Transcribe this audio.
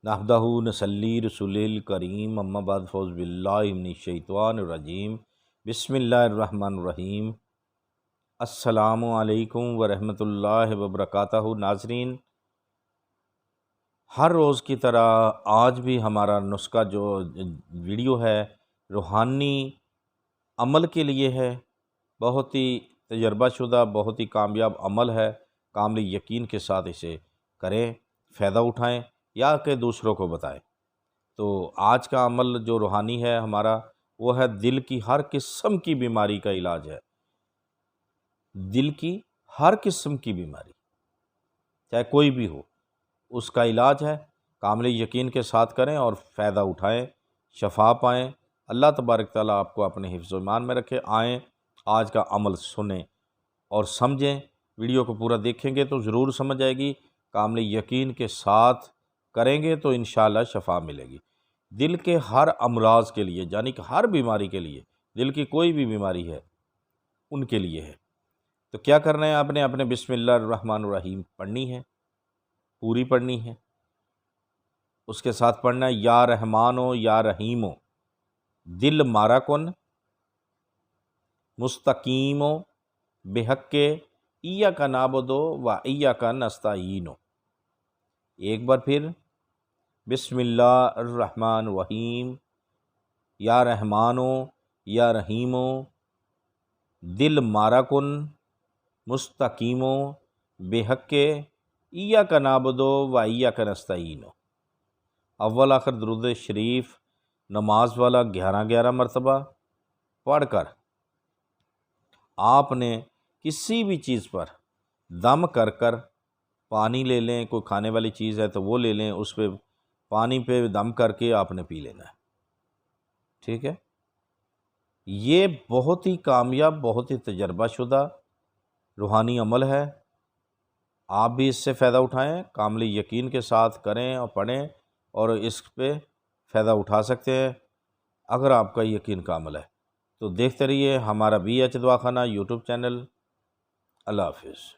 نحمدہ نصلی رسول کریم اما بعد فوز باللہ من الشیطان الرجیم بسم اللہ الرحمن الرحیم۔ السلام علیکم ورحمۃ اللہ وبرکاتہ۔ ناظرین، ہر روز کی طرح آج بھی ہمارا نسخہ جو ویڈیو ہے روحانی عمل کے لیے ہے، بہت ہی تجربہ شدہ، بہت ہی کامیاب عمل ہے۔ کامل یقین کے ساتھ اسے کریں، فائدہ اٹھائیں یا کہ دوسروں کو بتائیں۔ تو آج کا عمل جو روحانی ہے ہمارا، وہ ہے دل کی ہر قسم کی بیماری کا علاج ہے۔ دل کی ہر قسم کی بیماری چاہے کوئی بھی ہو، اس کا علاج ہے۔ کامل یقین کے ساتھ کریں اور فائدہ اٹھائیں، شفا پائیں۔ اللہ تبارک تعالیٰ آپ کو اپنے حفظ و ایمان میں رکھے۔ آئیں آج کا عمل سنیں اور سمجھیں۔ ویڈیو کو پورا دیکھیں گے تو ضرور سمجھ آئے گی۔ کامل یقین کے ساتھ کریں گے تو انشاءاللہ شفا ملے گی۔ دل کے ہر امراض کے لیے، یعنی کہ ہر بیماری کے لیے، دل کی کوئی بھی بیماری ہے ان کے لیے ہے۔ تو کیا کرنا ہے؟ آپ نے اپنے بسم اللہ الرحمن الرحیم پڑھنی ہے، پوری پڑھنی ہے۔ اس کے ساتھ پڑھنا ہے یا رحمانو یا رحیمو دل مارا کن مستقیمو بحق ایاک نعبدو و ایاک نستعینو۔ ایک بار پھر، بسم اللہ الرحمن الرحیم یا رحمانو یا رحیمو دل مارا کن مستقیمو بحق ایاک نعبدو و ایاک نستعینو۔ اول آخر درود شریف نماز والا 11 مرتبہ پڑھ کر آپ نے کسی بھی چیز پر دم کر کر پانی لے لیں۔ کوئی کھانے والی چیز ہے تو وہ لے لیں، اس پہ پانی پہ دم کر کے آپ نے پی لینا ہے، ٹھیک ہے؟ یہ بہت ہی کامیاب، بہت ہی تجربہ شدہ روحانی عمل ہے۔ آپ بھی اس سے فائدہ اٹھائیں، کامل یقین کے ساتھ کریں اور پڑھیں اور اس پہ فائدہ اٹھا سکتے ہیں اگر آپ کا یقین کا عمل ہے۔ تو دیکھتے رہیے ہمارا BH دعا خانہ یوٹیوب چینل۔ اللہ حافظ۔